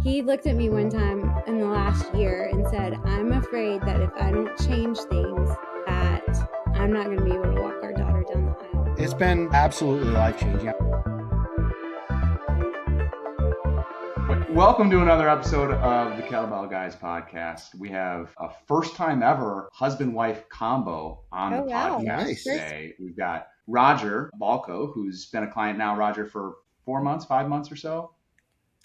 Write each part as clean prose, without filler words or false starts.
He looked at me one time in the last year and said, I'm afraid that if I don't change things, that I'm not going to be able to walk our daughter down the aisle. It's been absolutely life-changing. Welcome to another episode of the Kettlebell Guys podcast. We have a first-time ever husband-wife combo on the podcast today. We've got Roger Balco, who's been a client now, Roger, for 4 months, 5 months or so.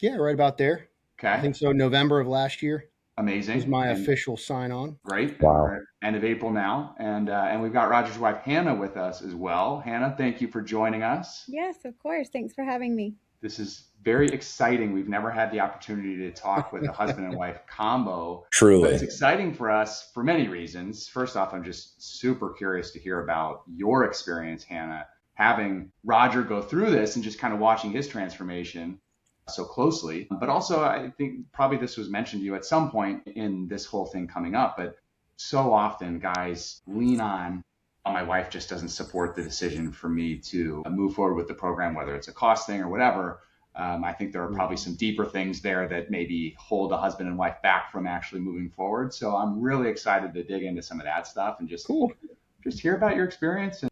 Yeah, right about there. Okay. I think so. November of last year. Amazing. Was my official sign-on. Great. Wow. We're end of April now, and we've got Roger's wife Hannah with us as well. Hannah, thank you for joining us. Yes, of course. Thanks for having me. This is very exciting. We've never had the opportunity to talk with a husband and wife combo. Truly. But it's exciting for us for many reasons. First off, I'm just super curious to hear about your experience, Hannah, having Roger go through this and just kind of watching his transformation so closely. But also, I think probably this was mentioned to you at some point in this whole thing coming up, but so often guys lean on, oh, my wife just doesn't support the decision for me to move forward with the program, whether it's a cost thing or whatever. I think there are probably some deeper things there that maybe hold a husband and wife back from actually moving forward. So I'm really excited to dig into some of that stuff and just hear about your experience.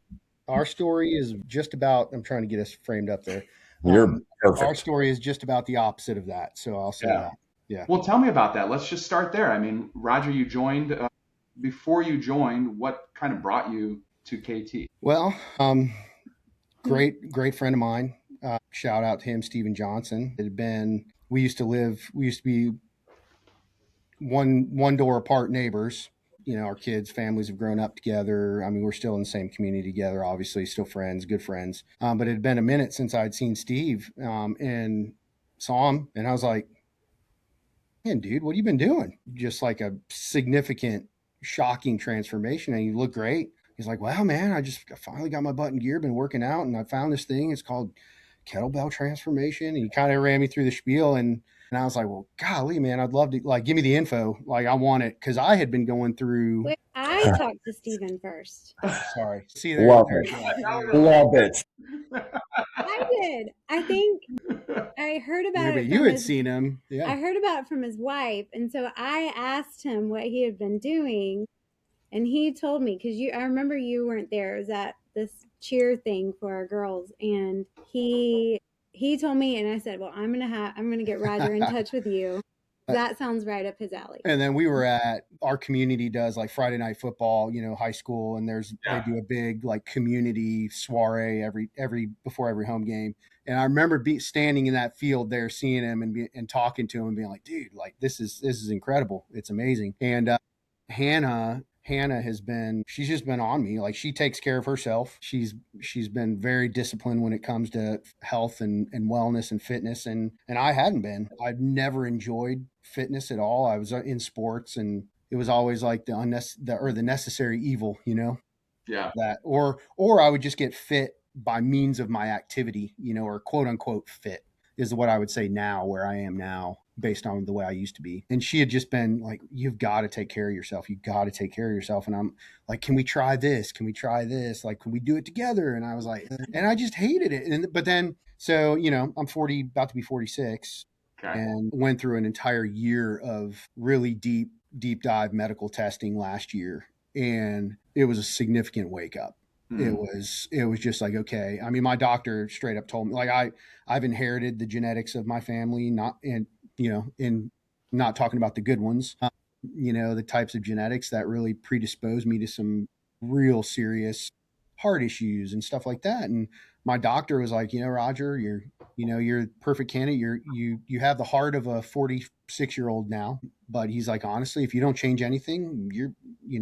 Our story is just about, I'm trying to get us framed up there. You're perfect. Our story is just about the opposite of that. So I'll say that. Yeah. Well, tell me about that. Let's just start there. I mean, Roger, you joined, before you joined, what kind of brought you to KT? Well, great friend of mine. Shout out to him, Steven Johnson. We used to be one door apart neighbors. You know, our kids' families have grown up together. I mean, we're still in the same community together, obviously, still friends, good friends. But it had been a minute since I'd seen Steve and saw him. And I was like, man, dude, what have you been doing? Just like a significant, shocking transformation. And you look great. He's like, wow, man, I finally got my butt in gear, been working out, and I found this thing. It's called Kettlebell Transformation. And he kind of ran me through the spiel. And I was like, well, golly, man, I'd love to, like, give me the info. Like, I want it. Because I had been going through. Wait, I talked to Steven first. Sorry. See, there. Love it. Love it. I did. I think I heard about it. You had seen him. Yeah. I heard about it from his wife. And so I asked him what he had been doing. And he told me, because I remember you weren't there. It was at this cheer thing for our girls. And he told me, and I said, well, I'm gonna get Roger in touch with you. That sounds right up his alley. And then we were at, our community does like Friday night football, you know, high school, and they do a big like community soiree before every home game. And I remember standing in that field there, seeing him and talking to him and being like, dude, like this is incredible. It's amazing. And Hannah she's just been on me. Like, she takes care of herself. She's been very disciplined when it comes to health and wellness and fitness. And I hadn't been. I've never enjoyed fitness at all. I was in sports, and it was always like the necessary evil, you know? Yeah. That, or I would just get fit by means of my activity, you know, or quote unquote fit is what I would say now, where I am now, based on the way I used to be. And she had just been like, you've got to take care of yourself. You got to take care of yourself. And I'm like, can we try this? Can we try this? Like, can we do it together? And I was like, and I just hated it. But then, so, you know, I'm about to be 46, and went through an entire year of really deep dive medical testing last year. And it was a significant wake up. It was just like, okay. I mean, my doctor straight up told me, like, I've inherited the genetics of my family, in not talking about the good ones, you know, the types of genetics that really predispose me to some real serious heart issues and stuff like that. And my doctor was like, you know, Roger, you're the perfect candidate. You have the heart of a 46-year-old now, but he's like, honestly, if you don't change anything,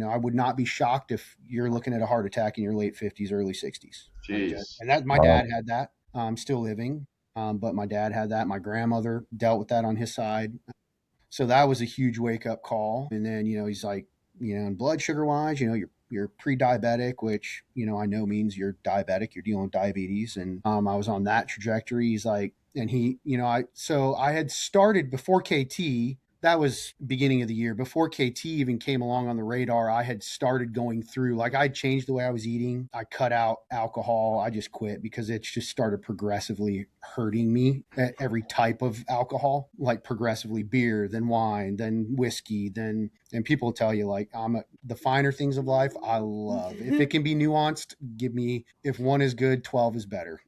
I would not be shocked if you're looking at a heart attack in your late 50s, early 60s. Jeez. And my dad had that. Still living. But my dad had that. My grandmother dealt with that on his side. So that was a huge wake up call. And then, you know, he's like, you know, and blood sugar wise, you know, you're pre-diabetic, which, you know, I know means you're diabetic, you're dealing with diabetes. And I was on that trajectory. He's like, and he, you know, I had started before KT. that was beginning of the year. Before KT even came along on the radar, I had started going through, like I changed the way I was eating. I cut out alcohol. I just quit because it just started progressively hurting me at every type of alcohol, like progressively beer, then wine, then whiskey, then, and people tell you like the finer things of life I love. If it can be nuanced, give me, if one is good, 12 is better.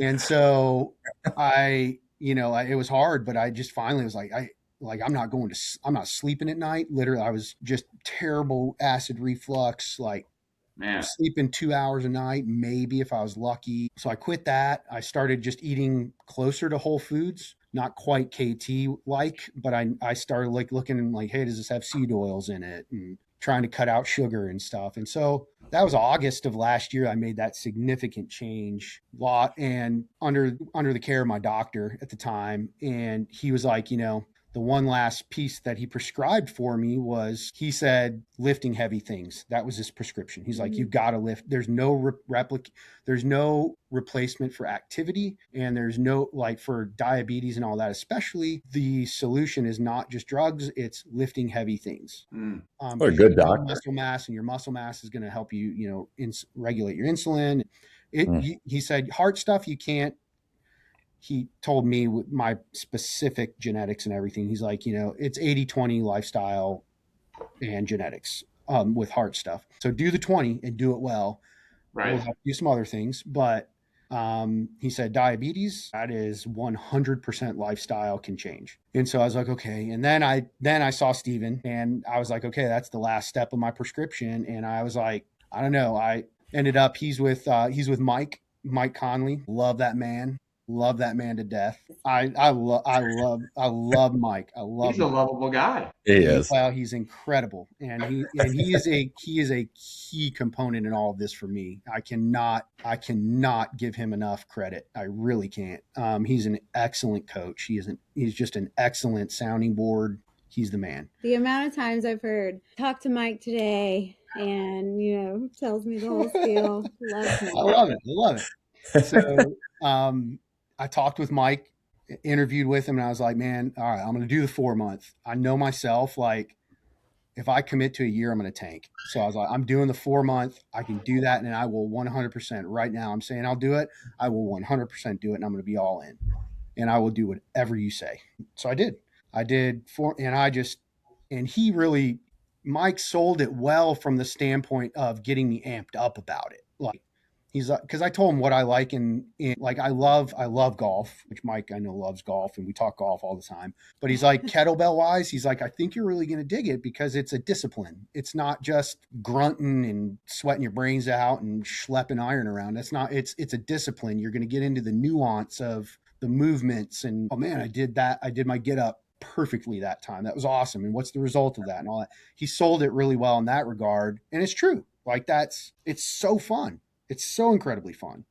And so it was hard, but I just finally was like, I'm not sleeping at night. Literally, I was just terrible acid reflux, like Man. sleeping 2 hours a night, maybe if I was lucky. So I quit that. I started just eating closer to whole foods, not quite KT like, but I started like looking and like, hey, does this have seed oils in it? And trying to cut out sugar and stuff. And so that was August of last year. I made that significant change and under the care of my doctor at the time. And he was like, the one last piece that he prescribed for me was, he said, lifting heavy things. That was his prescription. He's like, you've got to lift. There's no there's no replacement for activity. And there's no, like for diabetes and all that, especially, the solution is not just drugs, it's lifting heavy things. What a good doctor. Muscle mass, and your muscle mass is going to help you, regulate your insulin. He said, heart stuff, you can't. He told me with my specific genetics and everything, he's like, it's 80-20 lifestyle and genetics with heart stuff. So do the 20 and do it well. Right. We'll have to do some other things. But he said, diabetes, that is 100% lifestyle can change. And so I was like, okay. And then I saw Steven and I was like, okay, that's the last step of my prescription. And I was like, I don't know. I ended up, he's with Mike Conley. Love that man. Love that man to death. I love Mike. He's a lovable guy. He is. Well, he's incredible, and he is a key component in all of this for me. I cannot give him enough credit. I really can't. He's an excellent coach. He's just an excellent sounding board. He's the man. The amount of times I've heard, talk to Mike today, and tells me the whole spiel. Love him. I love it. So I talked with Mike, interviewed with him, and I was like, man, all right, I'm going to do the 4 month. I know myself, like, if I commit to a year, I'm going to tank. So I was like, I'm doing the 4 month. I can do that, and I will 100%. Right now, I'm saying I'll do it. I will 100% do it, and I'm going to be all in. And I will do whatever you say. So I did. Mike sold it well from the standpoint of getting me amped up about it. Like, he's like, because I told him what I like in like I love golf, which Mike I know loves golf, and we talk golf all the time. But he's like, kettlebell wise, he's like, I think you're really going to dig it because it's a discipline. It's not just grunting and sweating your brains out and schlepping iron around. It's a discipline. You're going to get into the nuance of the movements, and oh man, I did that. I did my get up perfectly that time. That was awesome. And what's the result of that and all that? He sold it really well in that regard, and it's true. Like it's so fun. It's so incredibly fun.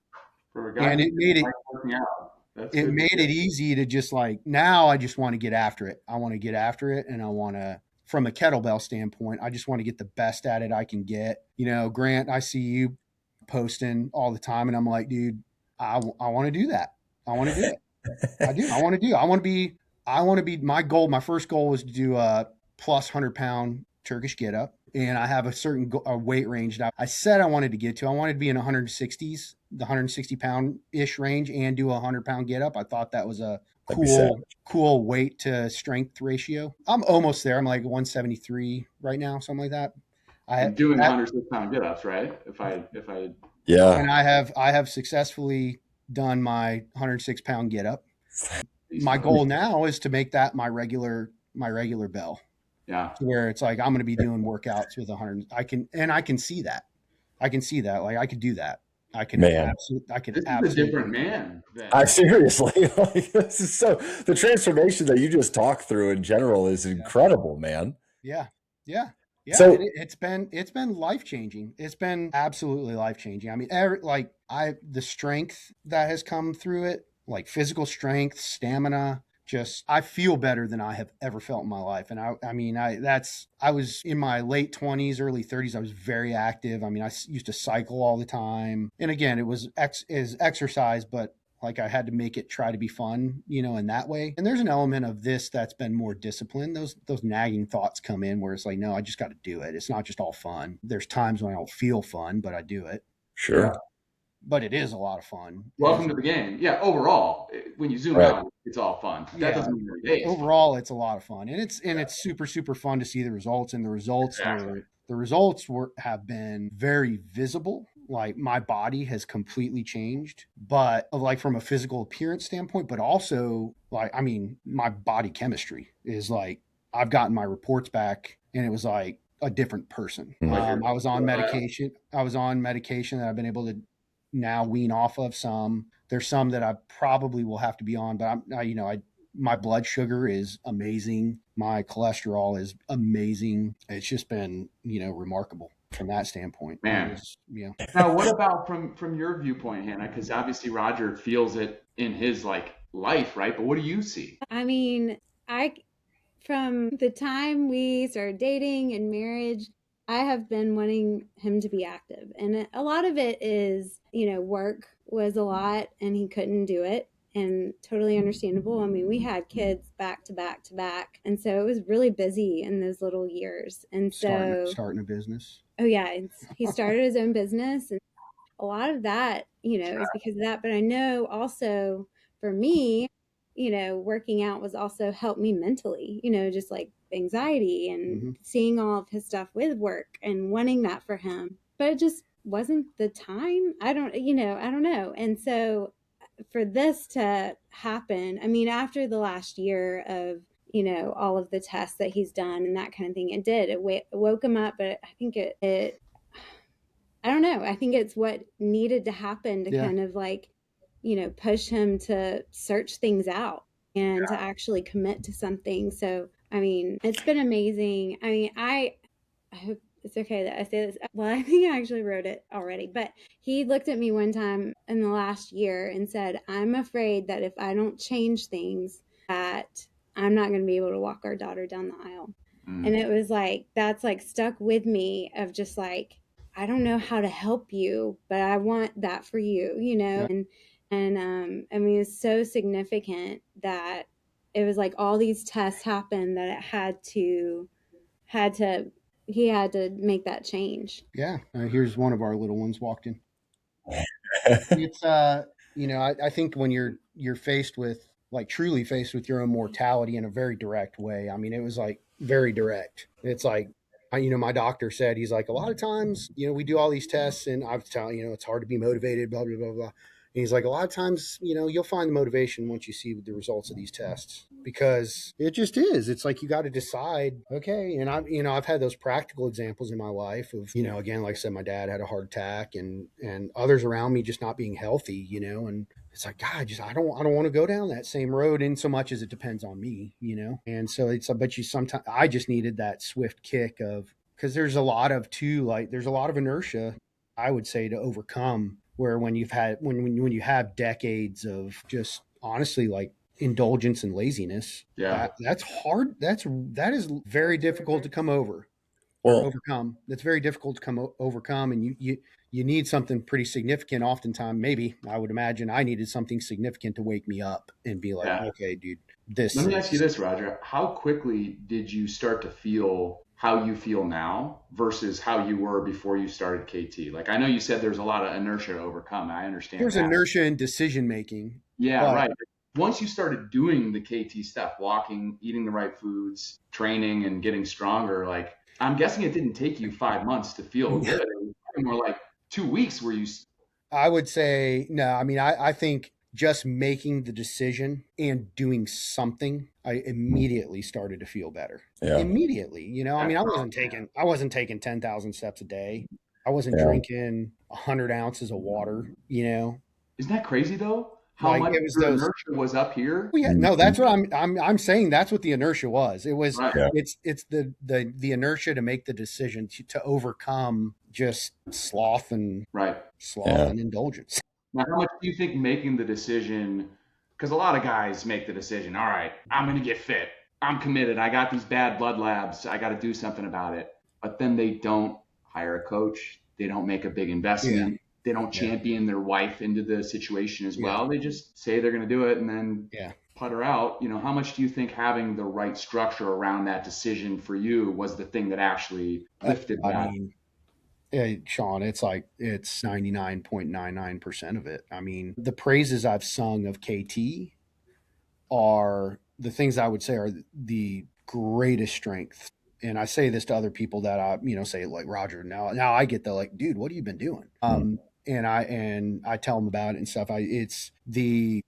And it made it easy to just like, now I just want to get after it. I want to get after it. And I want to, from a kettlebell standpoint, I just want to get the best at it I can get. Grant, I see you posting all the time, and I'm like, dude, I want to do that. I want to do it. I do. I want to be, my goal, my first goal was to do a plus 100-pound Turkish get up. And I have a certain weight range that I said I wanted to get to. I wanted to be in 160s, the 160-pound-ish range, and do a 100-pound get up. I thought that was a cool weight to strength ratio. I'm almost there. I'm like 173 right now, something like that. I'm doing 106-pound get ups, right? If I yeah. And I have successfully done my 106-pound get up. My goal now is to make that my regular bell. Yeah. Where it's like, I'm going to be doing workouts with 100. I can see that. Like I could do that. I can absolutely. A different man. I seriously, like, this is so, the transformation that you just talked through in general is incredible, man. Yeah. So it's been life-changing. It's been absolutely life-changing. I mean, the strength that has come through it, like physical strength, stamina, just, I feel better than I have ever felt in my life. And I was in my late 20s, early 30s. I was very active. I mean, I used to cycle all the time. And again, it was exercise, but Like I had to make it try to be fun, in that way. And there's an element of this that's been more disciplined. Those nagging thoughts come in where it's like, no, I just got to do it. It's not just all fun. There's times when I don't feel fun, but I do it. Sure. But it is a lot of fun. Welcome to the game. Yeah, overall, when you zoom out, it's all fun. That doesn't mean every day. Overall, it's a lot of fun, and it's super super fun to see the results. And the results have been very visible. Like my body has completely changed, but like from a physical appearance standpoint, but also like my body chemistry is like I've gotten my reports back, and it was like a different person. I was on medication. That I've been able to now wean off of some. There's some that I probably will have to be on, but my blood sugar is amazing. My cholesterol is amazing. It's just been, remarkable from that standpoint. Man. Now, what about from your viewpoint, Hannah? Because obviously Roger feels it in his life, right? But what do you see? I mean, from the time we started dating and marriage, I have been wanting him to be active. And a lot of it is, work was a lot and he couldn't do it. And totally understandable. I mean, we had kids back to back to back. And so it was really busy in those little years. And so starting a business. Oh yeah. He started his own business. And a lot of that, is because of that. But I know also for me, working out was also helped me mentally, just like anxiety and seeing all of his stuff with work and wanting that for him. But it just wasn't the time. I don't know. And so for this to happen, I mean, after the last year of, all of the tests that he's done and that kind of thing, it woke him up. But I think I don't know. I think it's what needed to happen to kind of push him to search things out and to actually commit to something. So, I mean, it's been amazing. I mean, I hope it's okay that I say this. Well, I think I actually wrote it already, but he looked at me one time in the last year and said, I'm afraid that if I don't change things, that I'm not going to be able to walk our daughter down the aisle. And it was that's stuck with me of just I don't know how to help you, but I want that for you, And I mean, it's so significant that it was all these tests happened that he had to make that change. Yeah. Here's one of our little ones walked in. It's, I think when you're faced with truly faced with your own mortality in a very direct way. I mean, it was very direct. It's my doctor said, he's a lot of times, we do all these tests and I was telling, it's hard to be motivated, blah, blah, blah, blah. And he's a lot of times, you'll find the motivation once you see the results of these tests, because it just is. It's you got to decide, okay. And I've had those practical examples in my life of, again, like I said, my dad had a heart attack and others around me just not being healthy, and it's God, I don't want to go down that same road in so much as it depends on me, And so but sometimes I just needed that swift kick of, because there's a lot of there's a lot of inertia, I would say, to overcome, where when you have decades of just honestly indulgence and laziness, that's hard. That is very difficult to come over. Overcome. That's very difficult to overcome, and you need something pretty significant. Oftentimes, maybe I would imagine I needed something significant to wake me up and be okay, dude. Let me ask you this, Roger. How quickly did you start to feel how you feel now versus how you were before you started KT? I know you said there's a lot of inertia to overcome. I understand there's inertia in decision making. Yeah, right. Once you started doing the KT stuff, walking, eating the right foods, training, and getting stronger, I'm guessing it didn't take you 5 months to feel good. It was more 2 weeks where you... I would say, no. I mean, I think just making the decision and doing something, I immediately started to feel better. Yeah. Immediately, I mean, I wasn't taking 10,000 steps a day. I wasn't drinking 100 ounces of water, Isn't that crazy though? How much inertia was up here? Well, yeah, no, that's what I'm saying. That's what the inertia was. It was, it's the inertia to make the decision to overcome just sloth and indulgence. Now, how much do you think making the decision, because a lot of guys make the decision, all right, I'm going to get fit. I'm committed. I got these bad blood labs. I got to do something about it. But then they don't hire a coach. They don't make a big investment. They don't champion their wife into the situation as well. They just say they're going to do it and then putter out. You know, how much do you think having the right structure around that decision for you was the thing that actually lifted that? I mean, yeah, Sean, it's like it's 99.99% of it. I mean, the praises I've sung of KT are the things I would say are the greatest strength. And I say this to other people that I, say like Roger. Now I get the like, dude, what have you been doing? And I tell them about it and stuff. It's the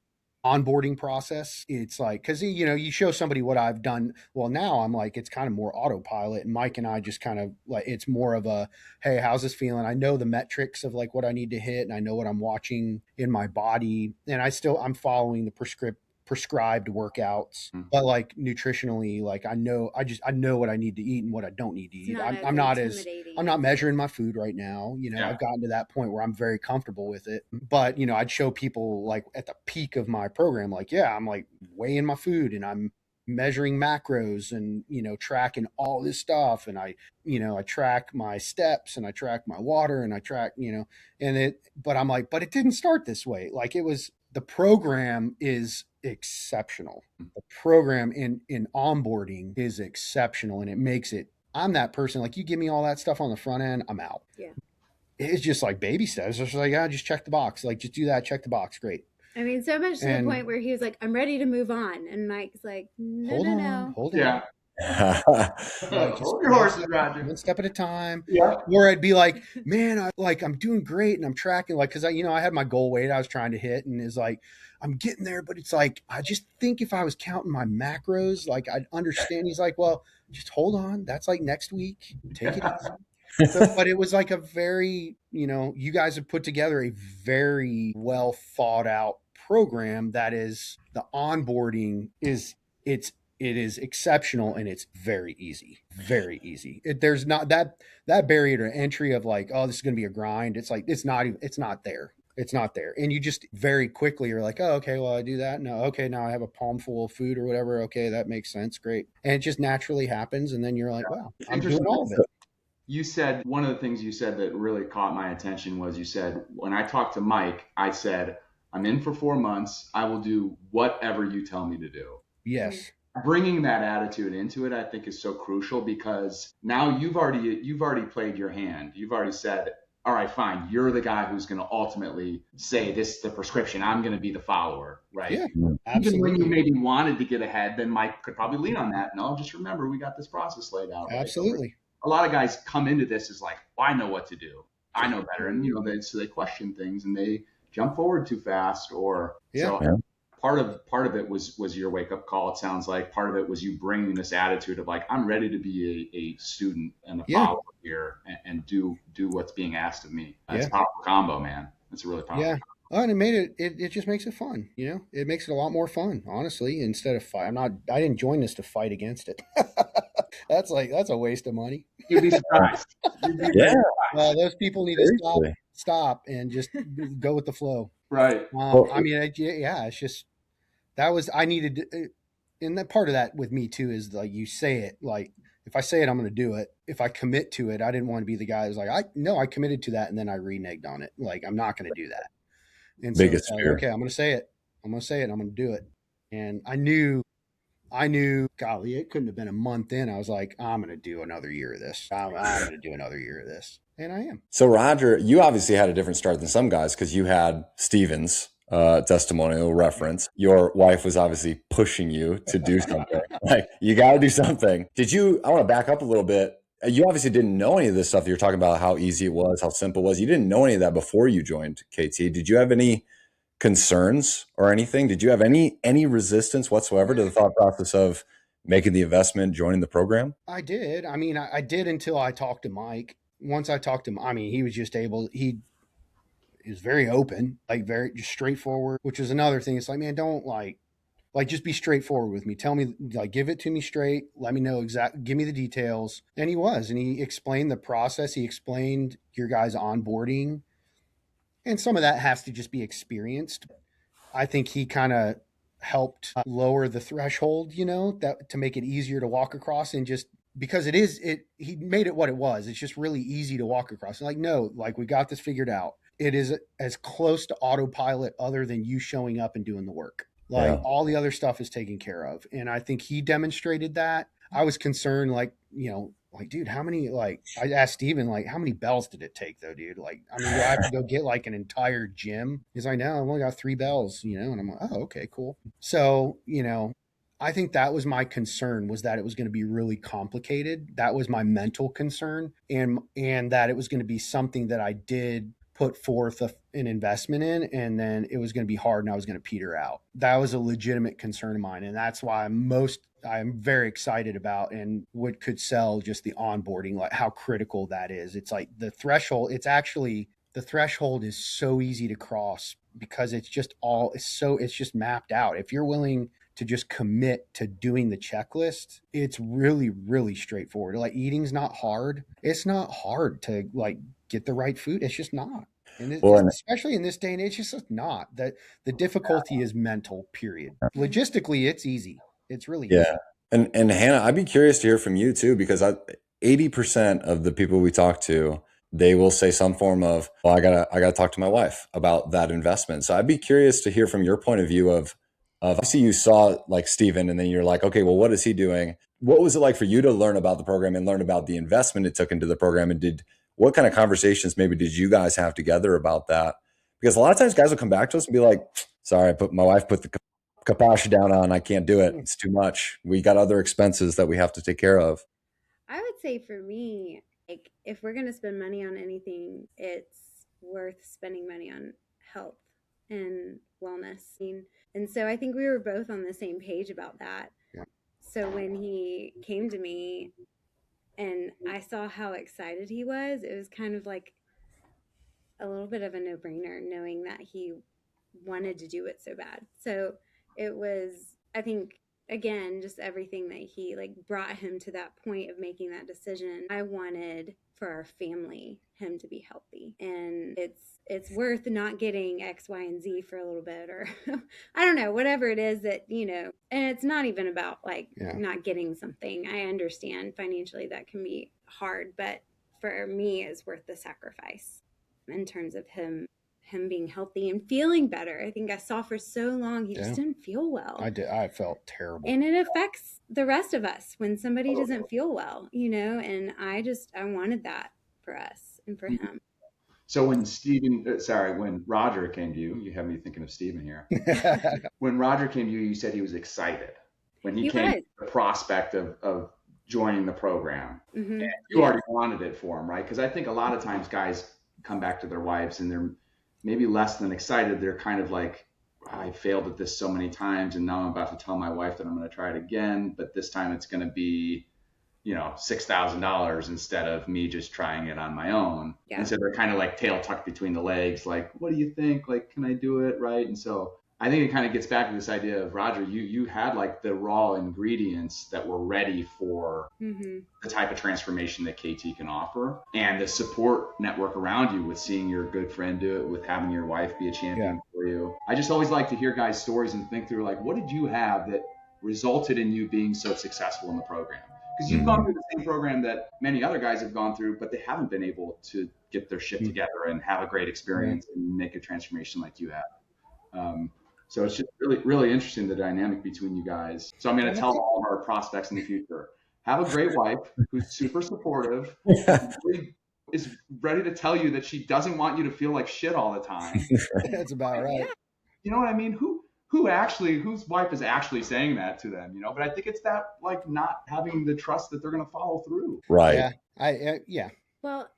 onboarding process. It's like, because you show somebody what I've done. Well, now I'm like, it's kind of more autopilot, and Mike and I just kind of like, it's more of a, hey, how's this feeling? I know the metrics of like what I need to hit, and I know what I'm watching in my body, and I'm following the prescribed workouts, but like nutritionally, like I know what I need to eat and what I don't need to eat. I'm not measuring my food right now. I've gotten to that point where I'm very comfortable with it. But I'd show people like at the peak of my program, like, I'm like weighing my food and I'm measuring macros and tracking all this stuff, and I track my steps and I track my water and I track but I'm like, but it didn't start this way. Like, the program is exceptional. The program in onboarding is exceptional, and it makes it, I'm that person, like, you give me all that stuff on the front end, I'm out. It's just like baby steps. It's just like, just check the box, like, just do that, check the box, great. I mean, so much to the point where he was like, I'm ready to move on, and Mike's like, hold on. Hold your horses, Roger. One step at a time. Where I'd be like, man, I'm doing great, and I'm tracking, like, because I had my goal weight I was trying to hit, and it's like, I'm getting there, but it's like, I just think if I was counting my macros, like, I'd understand. He's like, well, just hold on, that's like next week, take it easy. But it was like a very, you guys have put together a very well thought out program that is, the onboarding is, it is exceptional, and it's very easy. There's not that barrier to entry of like, oh, this is going to be a grind. It's like, it's not there. And you just very quickly are like, oh, okay, well, I do that. No, okay, now I have a palm full of food or whatever. Okay, that makes sense. Great. And it just naturally happens. And then you're like, wow, I'm doing all of it. You said, one of the things you said that really caught my attention was, you said, when I talked to Mike, I said, I'm in for 4 months. I will do whatever you tell me to do. Yes. Bringing that attitude into it, I think, is so crucial, because now you've already played your hand. You've already said, all right, fine, you're the guy who's going to ultimately say, this is the prescription, I'm going to be the follower, right? Yeah, absolutely. Even when you maybe wanted to get ahead, then Mike could probably lean on that. No, just remember, we got this process laid out. Right? Absolutely. A lot of guys come into this as like, well, I know what to do, I know better, and so they question things and they jump forward too fast, or Part of it was your wake up call. It sounds like part of it was you bringing this attitude of like, I'm ready to be a student and a follower here, and do what's being asked of me. It's a powerful combo, man. It's a really powerful. Yeah. Oh, and it just makes it fun. It makes it a lot more fun, honestly, instead of fight. I didn't join this to fight against it. That's a waste of money. You'd be surprised. Those people need to stop and just go with the flow. Right. I mean, it's just, I needed, and that part of that with me too is like, you say it, like, if I say it, I'm going to do it. If I commit to it, I didn't want to be the guy who's like, I committed to that, and then I reneged on it. Like, I'm not going to do that. And biggest so, fear. Okay, I'm going to say it. I'm going to do it. And I knew, golly, it couldn't have been a month in. I was like, I'm going to do another year of this. I'm going to do another year of this. And I am. So Roger, you obviously had a different start than some guys, because you had Steven's testimonial reference. Your wife was obviously pushing you to do something. Like, you got to do something. I want to back up a little bit. You obviously didn't know any of this stuff. You're talking about how easy it was, how simple it was. You didn't know any of that before you joined KT. Did you have any concerns or anything? Did you have any resistance whatsoever to the thought process of making the investment, joining the program? I did. I mean, I did until I talked to Mike. Once I talked to him, I mean, he was just he was very open, like very just straightforward, which is another thing. It's like, man, don't like just be straightforward with me. Tell me, like, give it to me straight. Let me know give me the details. And he explained the process. He explained your guys' onboarding. And some of that has to just be experienced. I think he kind of helped lower the threshold, that to make it easier to walk across, and just because he made it what it was. It's just really easy to walk across. And like, no, like, we got this figured out. it is as close to autopilot other than you showing up and doing the work. Like all the other stuff is taken care of. And I think he demonstrated that. I was concerned, like, dude, how many, I asked Steven, like, how many bells did it take though, dude? Like, I mean, do I have to go get like an entire gym? He's like, no, I've only got 3 bells, and I'm like, oh, okay, cool. So, I think that was my concern, was that it was going to be really complicated. That was my mental concern, and that it was going to be something that I did put forth an investment in, and then it was going to be hard and I was going to peter out. That was a legitimate concern of mine. And that's why I'm very excited about and what could sell just the onboarding, like how critical that is. It's like the threshold, the threshold is so easy to cross because it's just mapped out. If you're willing to just commit to doing the checklist, it's really, really straightforward. Like, eating's not hard. It's not hard to get the right food. It's just not. And especially in this day and age, it's just not. The difficulty is mental, period. Logistically, it's easy. It's really easy. And Hannah, I'd be curious to hear from you too, because 80% of the people we talk to, they will say some form of, well, I gotta talk to my wife about that investment. So I'd be curious to hear from your point of view of obviously you saw like Steven, and then you're like, okay, well, what is he doing? What was it like for you to learn about the program and learn about the investment it took into the program? And what kind of conversations maybe did you guys have together about that? Because a lot of times guys will come back to us and be like, sorry, my wife put the kibosh down on, I can't do it. It's too much. We got other expenses that we have to take care of. I would say for me, like, if we're going to spend money on anything, it's worth spending money on health and wellness. And so I think we were both on the same page about that. Yeah. So when he came to me and I saw how excited he was, it was kind of like a little bit of a no-brainer, knowing that he wanted to do it so bad. So it was, I think, again, just everything that he brought him to that point of making that decision. I wanted for our family him to be healthy, and it's worth not getting X, Y, and Z for a little bit, or I don't know, whatever it is that, and it's not even about not getting something. I understand financially that can be hard, but for me, it's worth the sacrifice in terms of him being healthy and feeling better. I think I saw for so long he just didn't feel well. I felt terrible. And it affects the rest of us when somebody doesn't feel well, and I wanted that for us and for him. So when when Roger came to you, you have me thinking of Steven here. When Roger came to you, you said he was excited when he came to the prospect of joining the program. Mm-hmm. And you already wanted it for him, right? Because I think a lot of times guys come back to their wives and they're maybe less than excited. They're kind of like, I failed at this so many times, and now I'm about to tell my wife that I'm going to try it again, but this time it's going to be, $6,000 instead of me just trying it on my own. Yeah. And so they're kind of like tail tucked between the legs, like, what do you think? Like, can I do it? Right. And so I think it kind of gets back to this idea of, Roger, you had the raw ingredients that were ready for the type of transformation that KT can offer, and the support network around you with seeing your good friend do it, with having your wife be a champion for you. I just always like to hear guys' stories and think through, what did you have that resulted in you being so successful in the program? Because you've gone through the same program that many other guys have gone through, but they haven't been able to get their shit together and have a great experience and make a transformation like you have. So it's just really, really interesting, the dynamic between you guys. So I'm going to tell all of our prospects in the future, have a great wife who's super supportive, is ready to tell you that she doesn't want you to feel like shit all the time. That's about right. You know what I mean? Whose wife is actually saying that to them, But I think it's that, not having the trust that they're going to follow through. Right. Yeah. Well,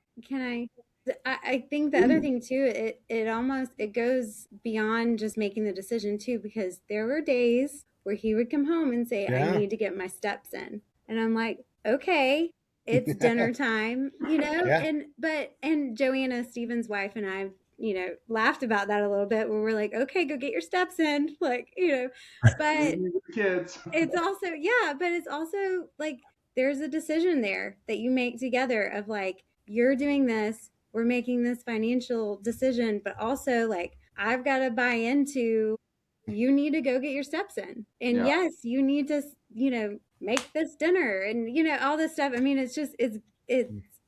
I think the other thing too, it goes beyond just making the decision too, because there were days where he would come home and say, I need to get my steps in. And I'm like, okay, it's dinner time, and Joanna, Steven's wife, and I, laughed about that a little bit, where we're like, okay, go get your steps in, but kids. It's also there's a decision there that you make together of you're doing this, we're making this financial decision, but also I've got to buy into, you need to go get your steps in, and yes, you need to, make this dinner, and all this stuff. I mean, it's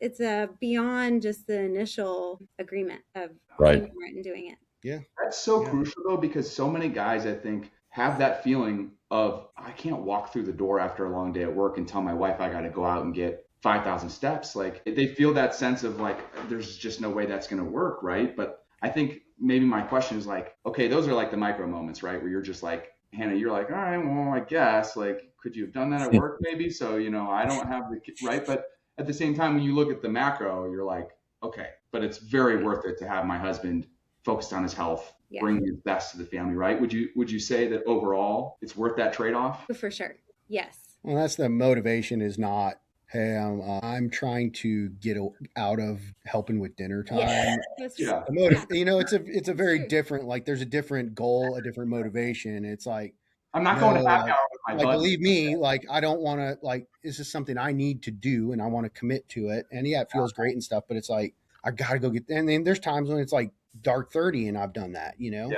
it's a beyond just the initial agreement of Right. being right and doing it. Yeah. That's so crucial though, because so many guys, I think, have that feeling of, I can't walk through the door after a long day at work and tell my wife I got to go out and get 5,000 steps. Like they feel that sense of like, there's just no way that's going to work. Right. But I think maybe my question is like, okay, those are like the micro moments, right? Where you're just like, Hannah, you're like, all right, well, I guess, like, could you have done that at work maybe? So, I don't have the, right. But at the same time, when you look at the macro, you're like, okay, but it's very worth it to have my husband focused on his health, bringing his best to the family, right? Would you say that overall it's worth that trade-off? For sure. Yes. Well, that's the motivation is not, hey, I'm trying to get out of helping with dinner time. Yeah. It's a very different, like there's a different goal, a different motivation. It's like, I'm not going to happy hour with my buddy. Believe me, like I don't want to, like, this is something I need to do and I want to commit to it. And yeah, it feels great and stuff, but it's like, I got to go get, and then there's times when it's like dark 30 and I've done that, Yeah.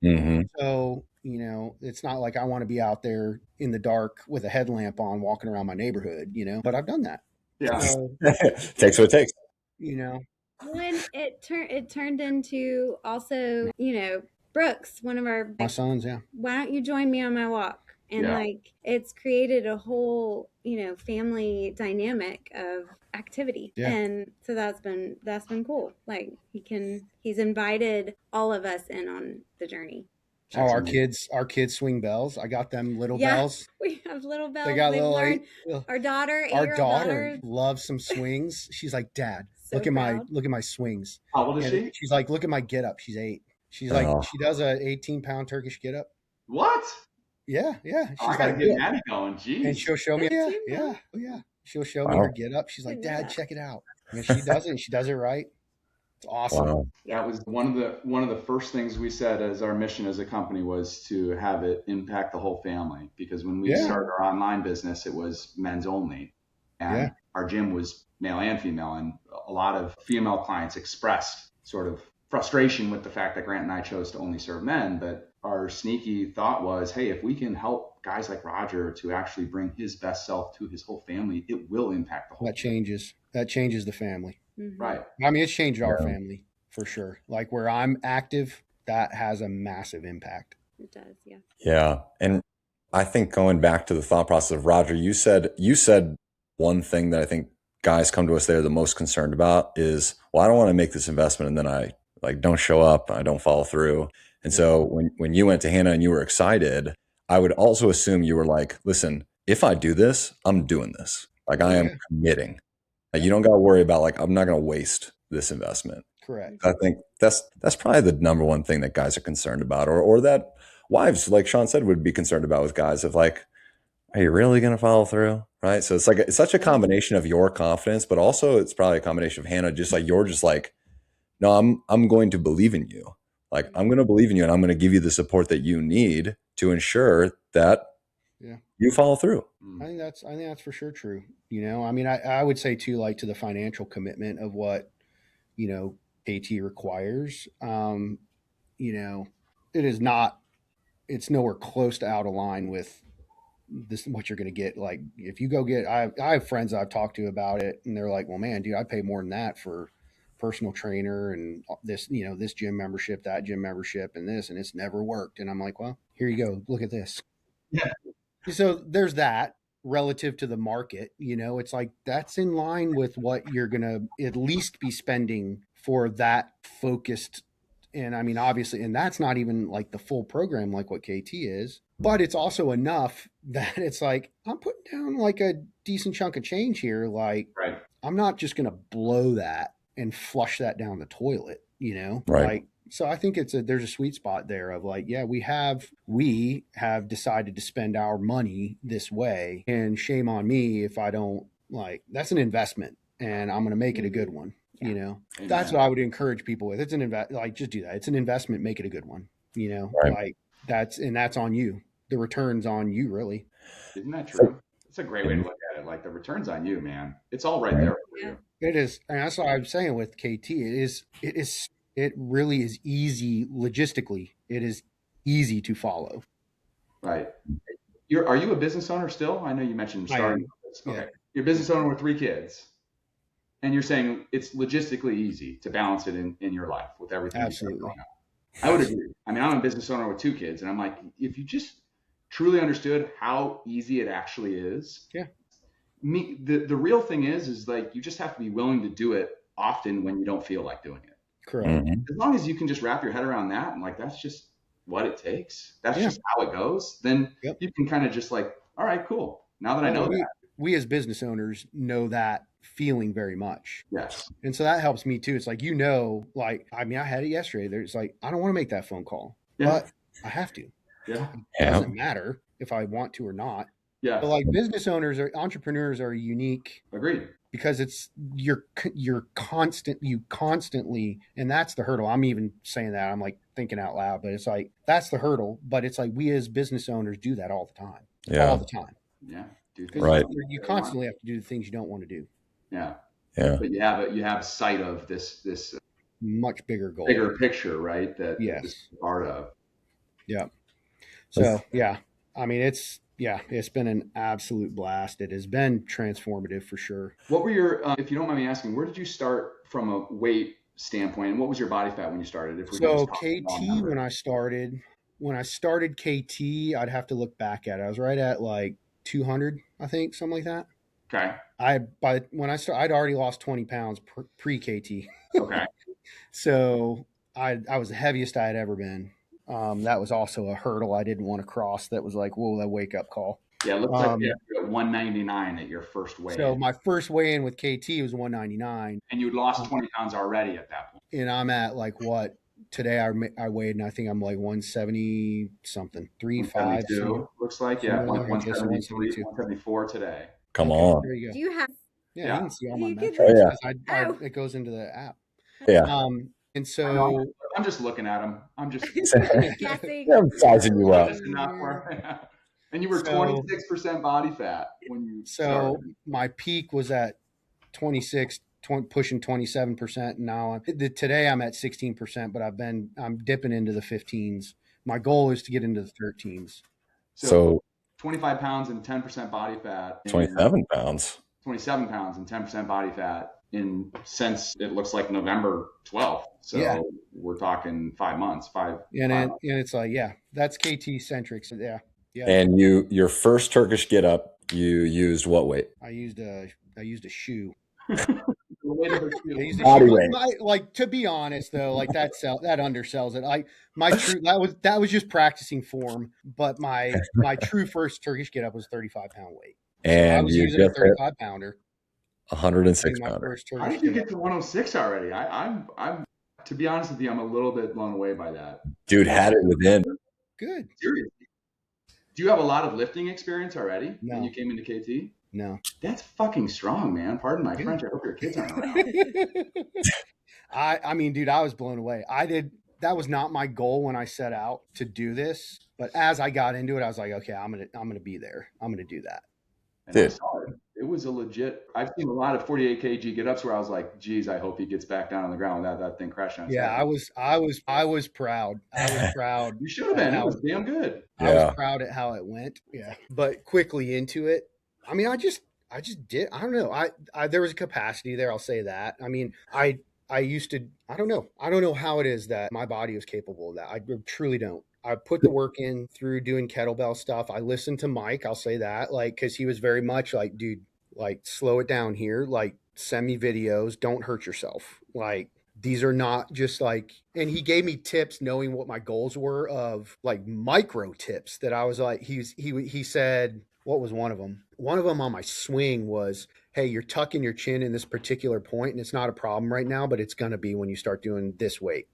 Mm-hmm. So, it's not like I want to be out there in the dark with a headlamp on walking around my neighborhood, but I've done that. Yeah. So, Takes what it takes. When it turned into also, Brooks, one of my sons, yeah. Why don't you join me on my walk? And like it's created a whole, family dynamic of activity. Yeah. And so that's been cool. Like he's invited all of us in on the journey. Oh, our kids swing bells. I got them little bells. We have little bells. They got our daughter, our daughter loves some swings. She's like, Dad, look at my swings. How old is she? She's like, look at my get up. She's 8. She's like, she does a 18-pound Turkish get up. What? Yeah. She's I gotta get Maddie going. Jeez. And she'll show me. Yeah. She'll show me her get up. She's like, Dad, check it out. And she does it. And she does it right. It's awesome. Wow. That was one of the first things we said as our mission as a company was to have it impact the whole family. Because when we started our online business, it was men's only, and our gym was male and female. And a lot of female clients expressed sort of frustration with the fact that Grant and I chose to only serve men. But our sneaky thought was, hey, if we can help guys like Roger to actually bring his best self to his whole family, it will impact the whole. That changes the family. Mm-hmm. Right. I mean, it's changed our family for sure. Like where I'm active, that has a massive impact. It does, yeah. Yeah. And I think going back to the thought process of Roger, you said one thing that I think guys come to us, they're the most concerned about is, well, I don't want to make this investment and then I don't show up, I don't follow through. And so when you went to Hannah and you were excited, I would also assume you were like, listen, if I do this, I'm doing this. Like I am committing. Like, you don't got to worry about I'm not going to waste this investment. Correct. I think that's probably the number one thing that guys are concerned about, or that wives, like Sean said, would be concerned about with guys of like, are you really going to follow through? Right. So it's such a combination of your confidence, but also it's probably a combination of Hannah, just like you're just like, no, I'm going to believe in you. Like I'm going to believe in you and I'm going to give you the support that you need to ensure that you follow through. I think that's for sure true. I mean, I would say too, like to the financial commitment of what, KT requires, it is not, it's nowhere close to out of line with this, what you're going to get. Like if you go get, I have friends I've talked to about it and they're like, well, man, dude, I pay more than that for personal trainer and this, this gym membership, that gym membership and this, and it's never worked. And I'm like, well, here you go. Look at this. Yeah. So there's that relative to the market, it's like that's in line with what you're going to at least be spending for that focused. And I mean, obviously, and that's not even like the full program, like what KT is, but it's also enough that it's like, I'm putting down like a decent chunk of change here. Like, right. I'm not just going to blow that and flush that down the toilet, Right. Like, so I think there's a sweet spot there of like, yeah, we have decided to spend our money this way, and shame on me if I don't, like, that's an investment and I'm going to make it a good one. That's what I would encourage people with. It's an just do that. It's an investment, make it a good one, Right. like that's on you. The return's on you, really. Isn't that true? It's a great way to look at it. Like the return's on you, man. It's all right there for you. It is. And that's what I was saying with KT. It really is easy logistically. It is easy to follow. Right. Are you a business owner still? I know you mentioned starting. Yeah. Okay. You're a business owner with 3 kids. And you're saying it's logistically easy to balance it in your life with everything. Absolutely. I would agree. I mean, I'm a business owner with 2 kids, and I'm like, if you just truly understood how easy it actually is. Yeah. The real thing is like, you just have to be willing to do it often when you don't feel like doing it. Correct. Mhm. As long as you can just wrap your head around that and like, that's just what it takes. That's just how it goes. Then you can kind of just like, all right, cool. Now that I know that. We as business owners know that feeling very much. Yes. And so that helps me too. It's like, like, I mean, I had it yesterday. There's like, I don't want to make that phone call, but I have to. Yeah. It doesn't matter if I want to or not. Yeah. But like entrepreneurs are unique. Agreed. Because it's you constantly, and that's the hurdle. I'm even saying that, I'm like thinking out loud, but it's like, that's the hurdle. But it's like, we as business owners do that all the time. Yeah. All the time. Yeah. Right. You constantly have to do the things you don't want to do. Yeah. Yeah. But you have sight of this much bigger goal, bigger picture, right? That yes. this is part of. Yeah. So yeah, I mean, it's been an absolute blast. It has been transformative for sure. What were your, if you don't mind me asking, where did you start from a weight standpoint, and what was your body fat when you started? So KT, when I started KT, I'd have to look back at it. I was right at like 200, I think, something like that. Okay. I'd already lost 20 pounds pre KT. Okay. So I was the heaviest I had ever been. That was also a hurdle I didn't want to cross. That was like, whoa, that wake up call. Yeah, it looks like you were at 199 at your first weigh-in. So my first weigh-in with KT was 199. And you'd lost 20 pounds already at that point. And I'm at like what? Today I weighed, and I think I'm like 170 something, 3.5. Looks like, 173, 174 today. Come on. Do you have? Yeah, you can see all my metrics. It goes into the app. Yeah. And so I'm just looking at them. I'm just guessing. I'm sizing you up. And you were 26% body fat when you started. My peak was at 26, pushing 27%. And now today I'm at 16%, but I'm dipping into the 15s. My goal is to get into the 13s. So 25 pounds and 10% body fat. 27 pounds. 27 pounds and 10% body fat since it looks like November 12th. So we're talking 5 months, and it's like, that's KT centric. So yeah. And your first Turkish get up, you used what weight? I used a shoe. Body weight. Like, to be honest though, like that undersells it. That was just practicing form, but my true first Turkish get up was 35 pound weight. And I was using a 35 pounder. 106 pounder. How did you get to 106 already? I'm to be honest with you, I'm a little bit blown away by that. Dude had it within. Good. Seriously. Do you have a lot of lifting experience already when you came into KT? No. That's fucking strong, man. Pardon my French. I hope your kids aren't around. I mean, dude, I was blown away. That was not my goal when I set out to do this, but as I got into it, I was like, okay, I'm gonna be there. I'm gonna do that. And I saw it. It was a legit. I've seen a lot of 48 kg get ups where I was like, geez, I hope he gets back down on the ground without that thing crashing on his head. I was proud. I was proud. You should have been. It was damn good. I was proud at how it went. Yeah. But quickly into it, I mean, I just did. I don't know. There was a capacity there. I'll say that. I mean, I used to. I don't know how it is that my body was capable of that. I truly don't. I put the work in through doing kettlebell stuff. I listened to Mike. I'll say that, like, because he was very much like, dude, like, slow it down here. Like, send me videos. Don't hurt yourself. Like, these are not just like, and he gave me tips knowing what my goals were of like micro tips that I was like, he said, what was one of them? One of them on my swing was, hey, you're tucking your chin in this particular point and it's not a problem right now, but it's going to be when you start doing this weight.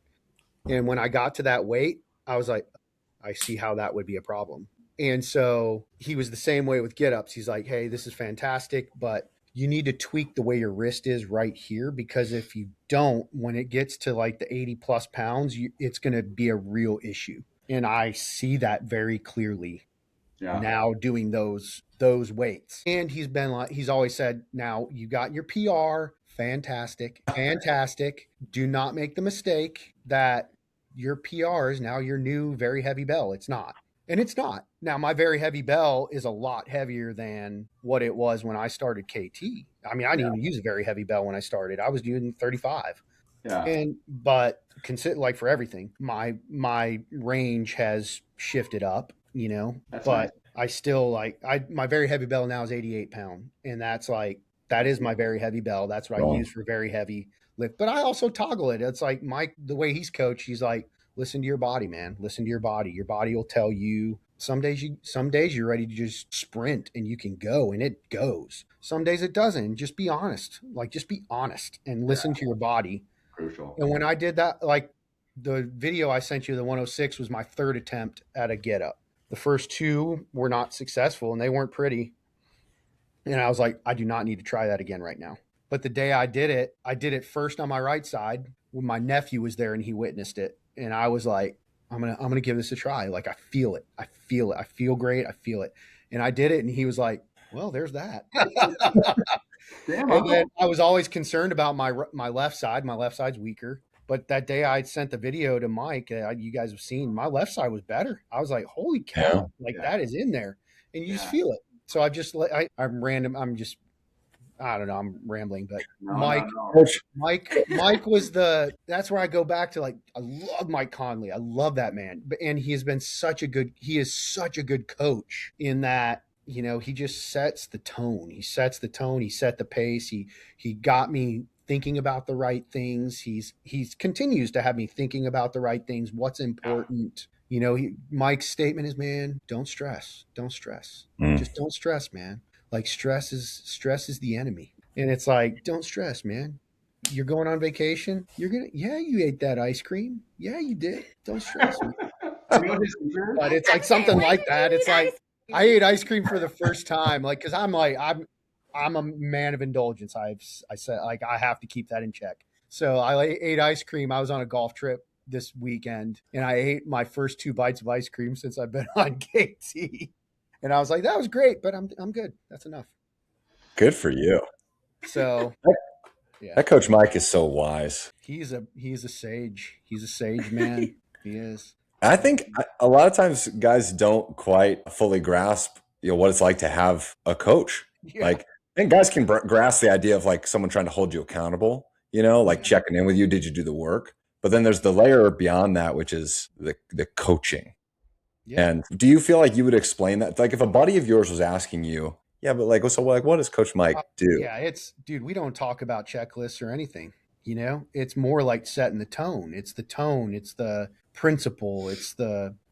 And when I got to that weight, I was like, I see how that would be a problem. And so he was the same way with get ups. He's like, hey, this is fantastic, but you need to tweak the way your wrist is right here, because if you don't, when it gets to like the 80 plus pounds, it's going to be a real issue. And I see that very clearly now doing those weights. And he's always said, now you got your PR. Fantastic. Do not make the mistake that your PR is now your new very heavy bell. It's not. And it's not. Now, my very heavy bell is a lot heavier than what it was when I started KT. I mean, I didn't even use a very heavy bell when I started. I was using 35. Yeah. And but consider, like, for everything, my range has shifted up, you know. That's But nice. I still like my very heavy bell now is 88 pound, and that's like that is my very heavy bell. That's what I Wow. use for very heavy lift. But I also toggle it. It's like Mike, the way he's coached, he's like, listen to your body, man. Listen to your body. Your body will tell you. Some days you're ready to just sprint and you can go and it goes. Some days it doesn't. Just be honest. Like, just be honest and listen to your body. Crucial. And when I did that, like, the video I sent you, the 106, was my third attempt at a get up. The first two were not successful and they weren't pretty. And I was like, I do not need to try that again right now. But the day I did it first on my right side when my nephew was there and he witnessed it. And I was like, I'm gonna give this a try. Like, I feel it. I feel it. I feel great. I feel it. And I did it, and he was like, well, there's that. Damn, And then I was always concerned about my left side. My left side's weaker. But that day I sent the video to Mike, you guys have seen, my left side was better. I was like, holy cow, like that is in there. And you just feel it. So I've just, I'm random. I don't know. I'm rambling, but Mike was that's where I go back to, like, I love Mike Conley. I love that man. And he is such a good coach in that, you know, he just sets the tone. He sets the tone. He set the pace. He got me thinking about the right things. He's continues to have me thinking about the right things. What's important. You know, Mike's statement is, man, don't stress. Don't stress. Just don't stress, man. Like, stress is the enemy. And it's like, don't stress, man. You're going on vacation. You ate that ice cream. Yeah, you did. Don't stress, man. But it's like something like that. It's like, I ate ice cream for the first time. Like, cause I'm a man of indulgence. I said, like, I have to keep that in check. So I ate ice cream. I was on a golf trip this weekend and I ate my first 2 bites of ice cream since I've been on KT. And I was like, that was great, but I'm good. That's enough. Good for you. So yeah. That Coach Mike is so wise. He's a sage. He's a sage, man. He is. I think a lot of times guys don't quite fully grasp, you know, what it's like to have a coach. Yeah. Like, I think guys can grasp the idea of, like, someone trying to hold you accountable, you know, like checking in with you. Did you do the work? But then there's the layer beyond that, which is the coaching. Yeah. And do you feel like you would explain that? Like, if a buddy of yours was asking you, yeah, but like, so like, what does Coach Mike do? Yeah, dude, we don't talk about checklists or anything, you know? It's more like setting the tone. It's the tone. It's the principle. It's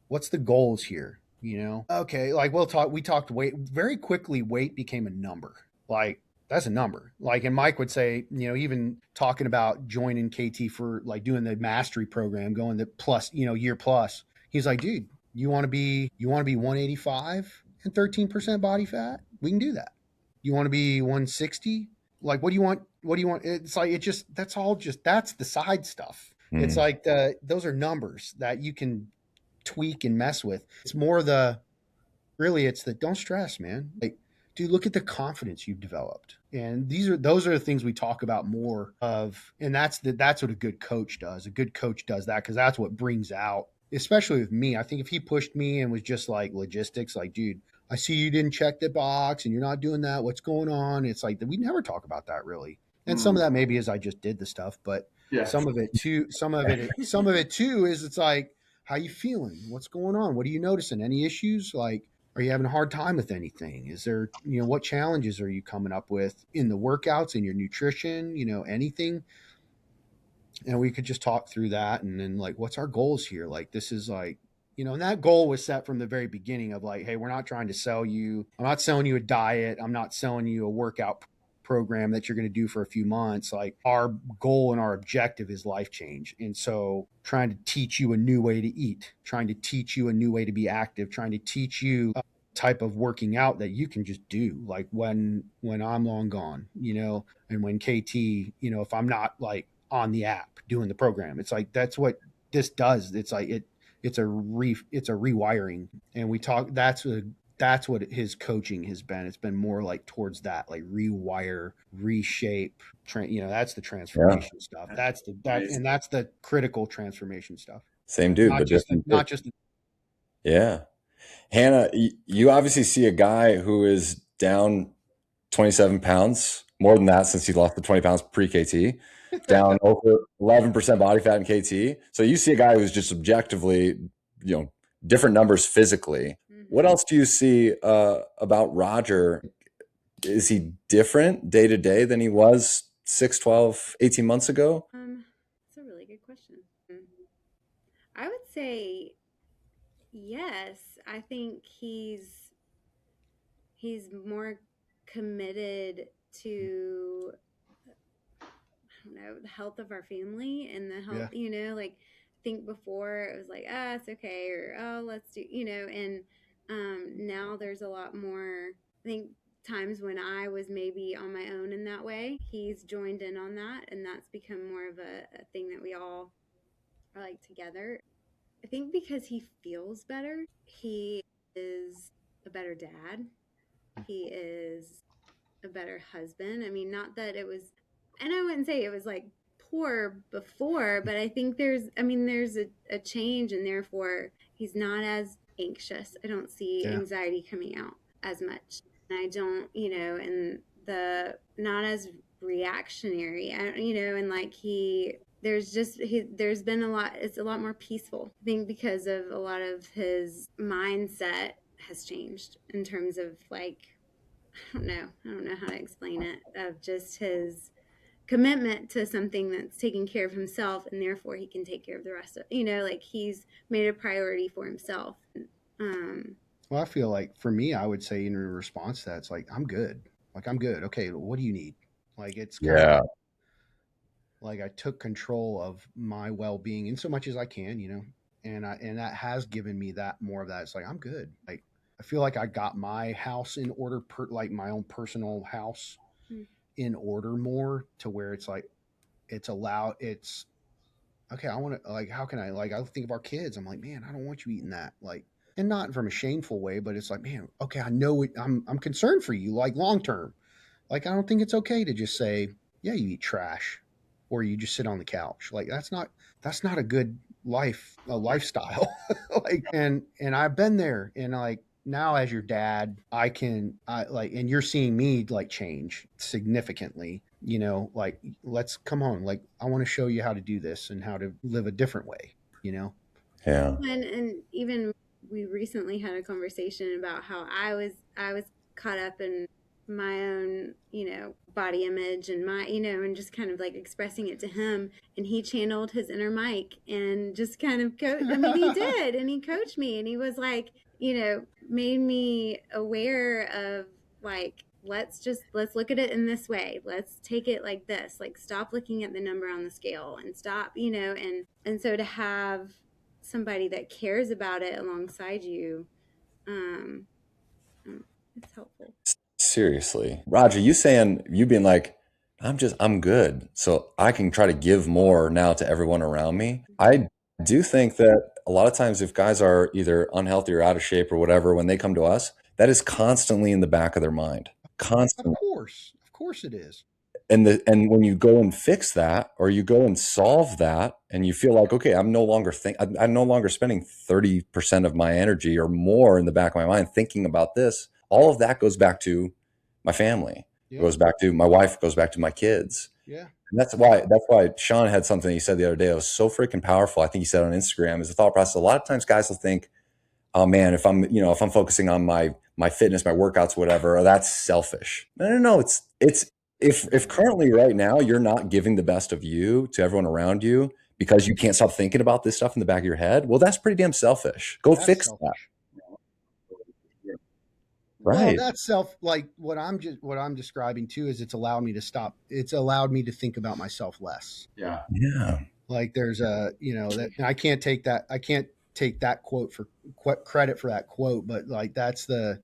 what's the goals here, you know? Okay, like, we talked weight. Very quickly, weight became a number. Like, that's a number. Like, and Mike would say, you know, even talking about joining KT for, like, doing the mastery program, going the plus, you know, year plus. He's like, dude, you want to be 185 and 13% body fat? We can do that. You want to be 160? Like, what do you want? It's like, that's the side stuff. It's like those are numbers that you can tweak and mess with. It's more it's the don't stress, man. Like, dude, look at the confidence you've developed. And those are the things we talk about more of. And that's what a good coach does. A good coach does that because that's what brings out, especially with me. I think if he pushed me and was just like logistics, like, dude, I see you didn't check the box and you're not doing that. What's going on? It's like, we never talk about that really. And some of that maybe is I just did the stuff, but some of it too is it's like, how you feeling? What's going on? What are you noticing? Any issues? Like, are you having a hard time with anything? Is there, you know, what challenges are you coming up with in the workouts, in your nutrition, you know, anything? And we could just talk through that. And then, like, what's our goals here? Like, this is like, you know, and that goal was set from the very beginning of, like, hey, we're not trying to sell you. I'm not selling you a diet. I'm not selling you a workout program that you're going to do for a few months. Like, our goal and our objective is life change. And so trying to teach you a new way to eat, trying to teach you a new way to be active, trying to teach you a type of working out that you can just do, like when I'm long gone, you know, and when KT, you know, if I'm not, like, on the app doing the program, it's like, that's what this does. It's like, it's a rewiring. And we talk, that's what his coaching has been. It's been more like towards that, like, rewire, reshape, you know, that's the transformation stuff. That's the critical transformation stuff. Same dude, not but just different. Not just. Yeah. Hannah, you obviously see a guy who is down 27 pounds, more than that since he lost the 20 pounds pre-KT, down over 11% body fat in KT. So you see a guy who's just objectively, different numbers physically. Mm-hmm. What else do you see about Roger? Is he different day to day than he was 6, 12, 18 months ago? That's a really good question. I would say yes. I think he's more committed to, I don't know, the health of our family and the health, like I think before it was like, it's okay, or let's do, and now there's a lot more, I think, times when I was maybe on my own in that way. He's joined in on that, and that's become more of a thing that we all are like together. I think because he feels better, he is a better dad. He is a better husband. I mean, not that it was, and I wouldn't say it was like poor before, but I think there's a change, and therefore he's not as anxious. I don't see anxiety coming out as much. And I don't, and the not as reactionary, and like there's been a lot, it's a lot more peaceful. I think because of a lot of his mindset has changed in terms of like, I don't know how to explain it, of just his commitment to something that's taking care of himself, and therefore he can take care of the rest of, like he's made a priority for himself. Well, I feel like for me, I would say in response to that, it's like, I'm good. Like, I'm good. Okay. What do you need? Like, it's kind of like I took control of my well-being in so much as I can, and that has given me that more of that. It's like, I'm good. Like, I feel like I got my house in order, like my own personal house in order more, to where it's like, it's okay. I want to, like, how can I think of our kids. I'm like, man, I don't want you eating that. Like, and not from a shameful way, but it's like, man, okay, I know it. I'm concerned for you, like long term. Like, I don't think it's okay to just say, yeah, you eat trash, or you just sit on the couch. Like, that's not a good lifestyle. Like, and I've been there, and like, now as your dad, and you're seeing me like change significantly, like, let's come on. Like, I want to show you how to do this and how to live a different way, Yeah. And even we recently had a conversation about how I was caught up in my own, body image and my, and just kind of like expressing it to him, and he channeled his inner Mike and just kind of he did, and he coached me, and he was like, made me aware of like, let's look at it in this way. Let's take it like this, like stop looking at the number on the scale and stop, and so to have somebody that cares about it alongside you, it's helpful. Seriously. Roger, you being like, I'm good. So I can try to give more now to everyone around me. I do think that a lot of times if guys are either unhealthy or out of shape or whatever, when they come to us, that is constantly in the back of their mind. Constantly. Of course it is. And when you go and fix that, or you go and solve that, and you feel like, okay, I'm no longer spending 30% of my energy or more in the back of my mind thinking about this. All of that goes back to my family. Yeah. It goes back to my wife, goes back to my kids. Yeah. And that's why Sean had something he said the other day that was so freaking powerful. I think he said on Instagram, is the thought process. A lot of times guys will think, oh man, if I'm focusing on my fitness, my workouts, whatever, that's selfish. No. It's if currently right now you're not giving the best of you to everyone around you because you can't stop thinking about this stuff in the back of your head, well, that's pretty damn selfish. That's fix selfish. That. Right. Well, that's like what I'm describing too is it's allowed me to stop. It's allowed me to think about myself less. Yeah. Yeah. Like there's that, and I can't take that quote for credit for that quote, but like that's the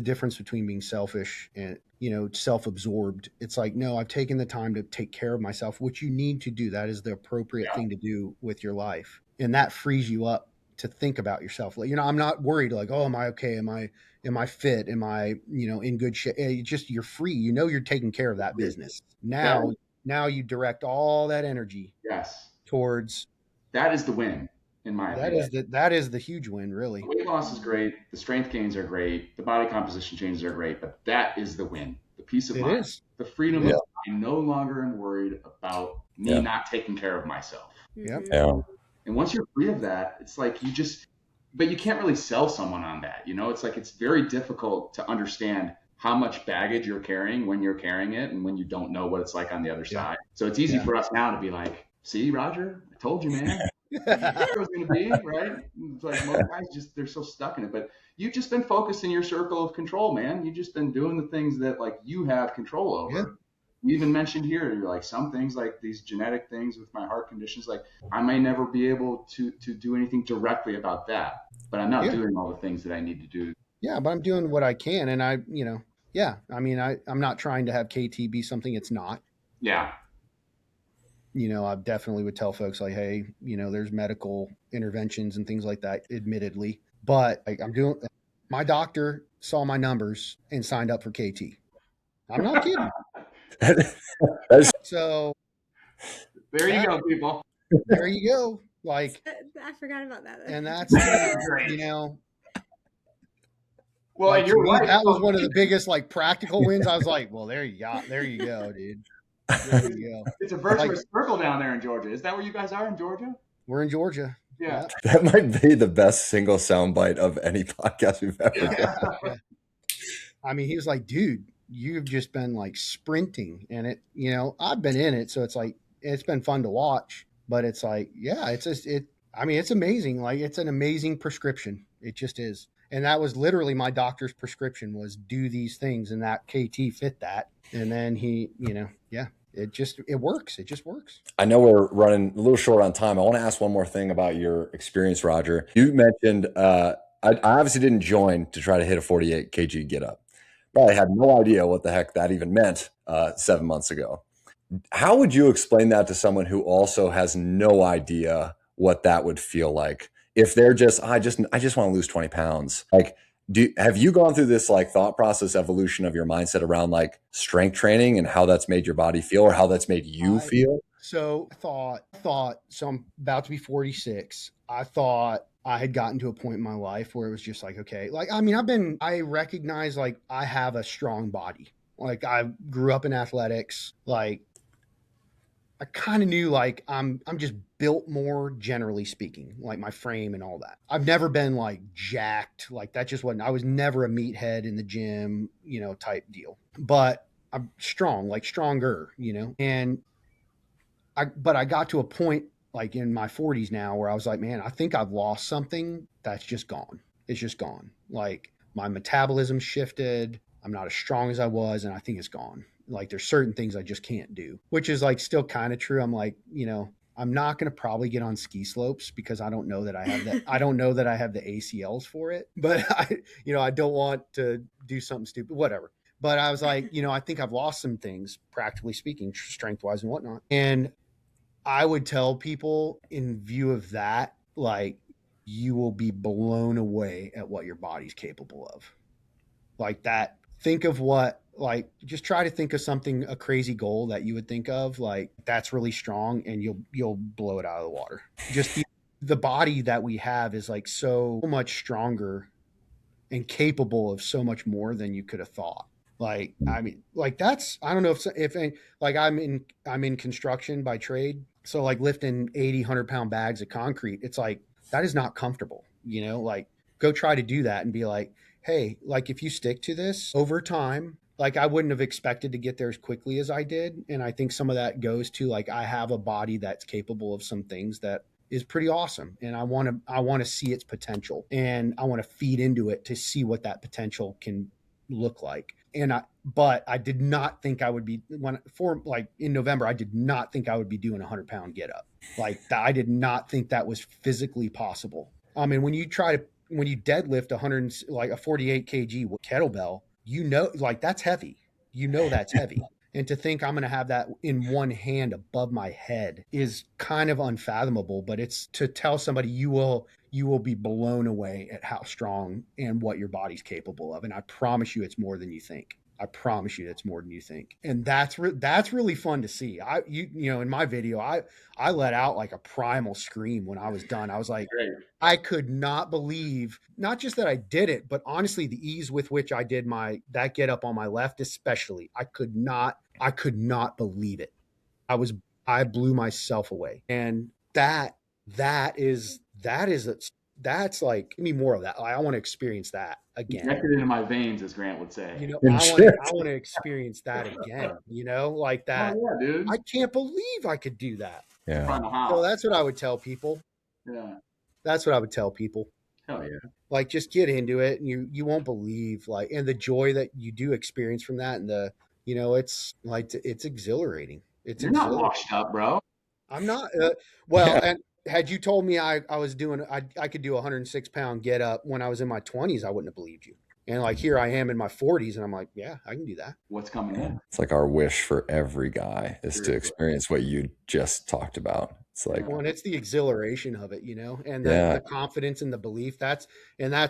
difference between being selfish and, self-absorbed. It's like, no, I've taken the time to take care of myself, which you need to do. That is the appropriate thing to do with your life. And that frees you up to think about yourself. Like, I'm not worried like, oh, am I okay? Am I fit? Am I, in good shape? You're free. You're taking care of that business. Now you direct all that energy yes towards. That is the win. in my opinion. That is the huge win, really. The weight loss is great. The strength gains are great. The body composition changes are great. But that is the win. The peace of mind. The freedom of I no longer am worried about me not taking care of myself. Yep. Yeah. And once you're free of that, it's like but you can't really sell someone on that. It's like it's very difficult to understand how much baggage you're carrying when you're carrying it and when you don't know what it's like on the other side. So it's easy for us now to be like, see, Roger, I told you, man. It was going to be, right? It's like most guys they're so stuck in it. But you've just been focused in your circle of control, man. You've just been doing the things that like you have control over. Yeah. You even mentioned here, you're like some things like these genetic things with my heart conditions, like I may never be able to do anything directly about that, but I'm not doing all the things that I need to do. Yeah, but I'm doing what I can. And I'm not trying to have KT be something it's not. Yeah. I definitely would tell folks like, hey, there's medical interventions and things like that, admittedly. But like my doctor saw my numbers and signed up for KT. I'm not kidding. So there you go, people. There you go. Like I forgot about that. And that's well, like, that was one of the biggest like practical wins. I was like, well, there you go, dude. There you go. It's a virtuous circle down there in Georgia. Is that where you guys are in Georgia? We're in Georgia. Yeah. That might be the best single soundbite of any podcast we've ever done. Yeah. I mean, he was like, dude, you've just been like sprinting, and it, I've been in it. So it's like, it's been fun to watch, but it's like, yeah, it's amazing. Like it's an amazing prescription. It just is. And that was literally my doctor's prescription was do these things, and that KT fit that. And then he, it works. It just works. I know we're running a little short on time. I want to ask one more thing about your experience, Roger. You mentioned, I obviously didn't join to try to hit a 48 kg get up, but I had no idea what the heck that even meant 7 months ago. How would you explain that to someone who also has no idea what that would feel like? If they're just, I just want to lose 20 pounds. Like, have you gone through this like thought process evolution of your mindset around like strength training and how that's made your body feel or how that's made you feel? So I thought, so I'm about to be 46. I thought I had gotten to a point in my life where it was just like, okay, like, I mean, I recognize like I have a strong body. Like I grew up in athletics. Like I kind of knew like I'm just built more, generally speaking, like my frame and all that. I've never been like jacked, like that just wasn't, I was never a meathead in the gym, type deal, but I'm strong, like stronger, and but I got to a point like in my 40s now where I was like, man, I think I've lost something that's just gone. It's just gone. Like my metabolism shifted. I'm not as strong as I was, and I think it's gone. Like there's certain things I just can't do, which is like still kind of true. I'm like, I'm not going to probably get on ski slopes because I don't know that I have that. I don't know that I have the ACLs for it, but I don't want to do something stupid, whatever. But I was like, I think I've lost some things, practically speaking, strength wise and whatnot. And I would tell people in view of that, like you will be blown away at what your body's capable of. Like that. Think of just try to think of a crazy goal that you would think of, like that's really strong and you'll blow it out of the water. Just the body that we have is like so much stronger and capable of so much more than you could have thought. Like, I mean, like that's, I don't know if like I'm in construction by trade. So like lifting 80, 100-pound bags of concrete, it's like, that is not comfortable, like go try to do that and be like, hey, like if you stick to this over time, like I wouldn't have expected to get there as quickly as I did. And I think some of that goes to like, I have a body that's capable of some things that is pretty awesome. And I want to see its potential, and I want to feed into it to see what that potential can look like. But I did not think I would be in November, I did not think I would be doing a 100-pound get up. Like I did not think that was physically possible. I mean, when you deadlift a 48 kg kettlebell, like that's heavy, that's heavy. And to think I'm going to have that in one hand above my head is kind of unfathomable, but it's to tell somebody you will be blown away at how strong and what your body's capable of. And I promise you it's more than you think. I promise you, that's more than you think. And that's really fun to see. You know, in my video, I let out like a primal scream when I was done. I was like, Great. I could not believe, not just that I did it, but honestly, the ease with which I did that get up on my left, especially. I could not believe it. I blew myself away. And that's like, give me more of that. I want to experience that again. Injected into my veins, as Grant would say. You know, I want to experience that again. You know, like that. Oh, yeah, dude. I can't believe I could do that. Yeah. So that's what I would tell people. Yeah. That's what I would tell people. Hell yeah. Like, just get into it, and you won't believe, like, and the joy that you do experience from that, and the, you know, it's like, it's exhilarating. You're not washed up, bro. I'm not. Well, and had you told me I could do a 106-pound get up when I was in my 20s, I wouldn't have believed you. And like, here I am in my 40s, and I'm like, yeah, I can do that. What's coming in? It's like our wish for every guy is to experience what you just talked about. It's like, well, and it's the exhilaration of it, you know, and the confidence and the belief. That's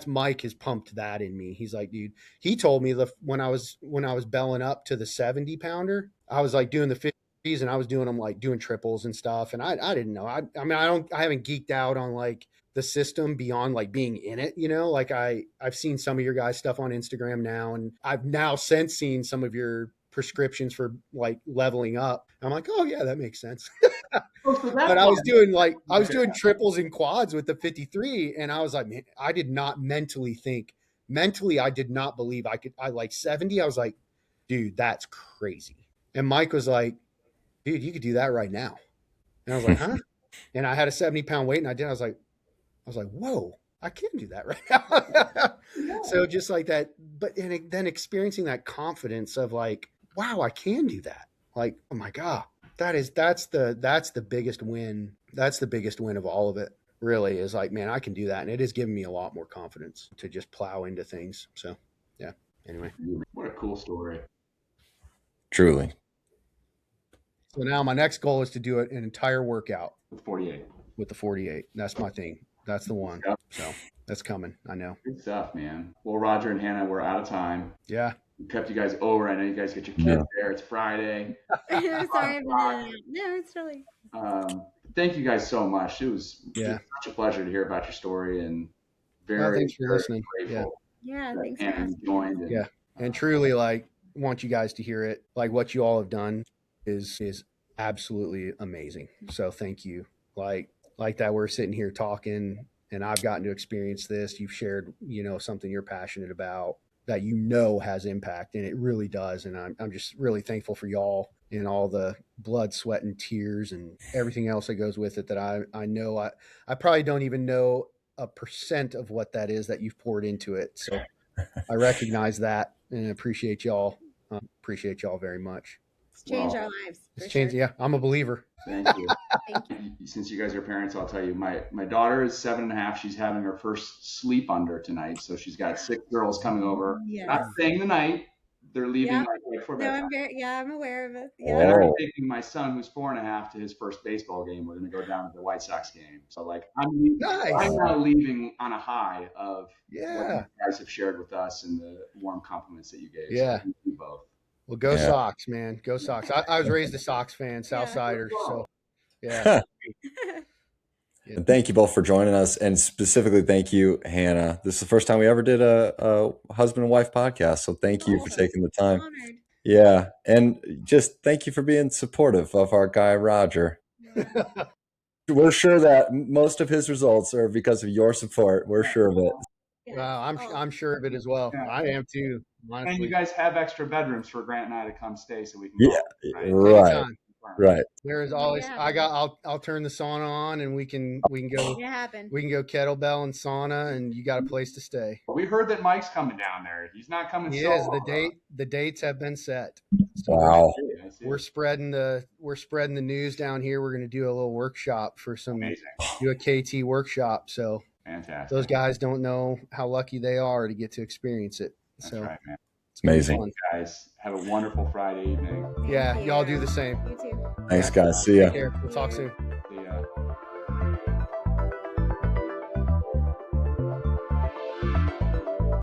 Mike has pumped that in me. He's like, dude, he told me when I was belling up to the 70-pounder, I was like doing the 50s, and I was doing them, like doing triples and stuff. And I didn't know. I mean, I haven't geeked out on like the system beyond like being in it, you know, like I've seen some of your guys' stuff on Instagram now, and I've now since seen some of your prescriptions for like leveling up. I'm like, oh yeah, that makes sense. But I was doing triples and quads with the 53, and I was like, man, I did not mentally, I did not believe I like 70. I was like, dude, that's crazy. And Mike was like, dude, you could do that right now. And I was like, huh? And I had a 70-pound weight, and I was like, whoa, I can do that right now. So just like that, but and then experiencing that confidence of like, wow, I can do that. Like, oh my God, that's the biggest win. That's the biggest win of all of it, really, is like, man, I can do that. And it has given me a lot more confidence to just plow into things. So yeah, anyway. What a cool story. Truly. So now my next goal is to do an entire workout with 48. With the 48. That's my thing. That's the one. So that's coming. I know. Good stuff, man. Well, Roger and Hannah, we're out of time. Yeah. We kept you guys over. I know you guys get your kids there. It's Friday. Sorry, no, it's really. Thank you guys so much. It was such a pleasure to hear about your story, and thanks for listening. Grateful. Yeah, thanks for asking. Joined. And truly, like, want you guys to hear it. Like, what you all have done is absolutely amazing. So thank you. Like that we're sitting here talking, and I've gotten to experience this. You've shared, you know, something you're passionate about that, you know, has impact, and it really does. And I'm just really thankful for y'all and all the blood, sweat, and tears and everything else that goes with it, that I know I probably don't even know 1% of what that is that you've poured into it. So I recognize that and appreciate y'all. Appreciate y'all very much. It's changed our lives. It's changed. Sure. Yeah, I'm a believer. Thank you. Thank you. Since you guys are parents, I'll tell you, my daughter is 7.5. She's having her first sleep under tonight. So she's got 6 girls coming over. Yes. Not staying the night. They're leaving right before bedtime. I'm aware of it. Yeah. And I'm taking my son, who's 4.5, to his first baseball game. We're going to go down to the White Sox game. So like, I'm now leaving on a high of what you guys have shared with us and the warm compliments that you gave. Yeah. So thank you both. Well, go Sox, man. Go Sox. I was raised a Sox fan, Southsider. So, yeah. And thank you both for joining us. And specifically, thank you, Hannah. This is the first time we ever did a husband and wife podcast. So thank you for taking the time. Honored. Yeah. And just thank you for being supportive of our guy, Roger. We're sure that most of his results are because of your support. We're sure of it. Wow, I'm sure of it as well. Yeah. I am too. Honestly. And you guys have extra bedrooms for Grant and I to come stay, so we can. Go, right. There is always. I'll turn the sauna on, and we can go. We can go kettlebell and sauna, and you got a place to stay. We heard that Mike's coming down there. He's not coming. He is. The dates have been set. So wow. We're spreading the news down here. We're going to do a little workshop for do a KT workshop. So. Fantastic. Those guys don't know how lucky they are to get to experience it. That's right, man. It's amazing. Guys, have a wonderful Friday evening. Yeah, y'all do the same. You too. Thanks, guys. See ya. Take care. We'll talk soon.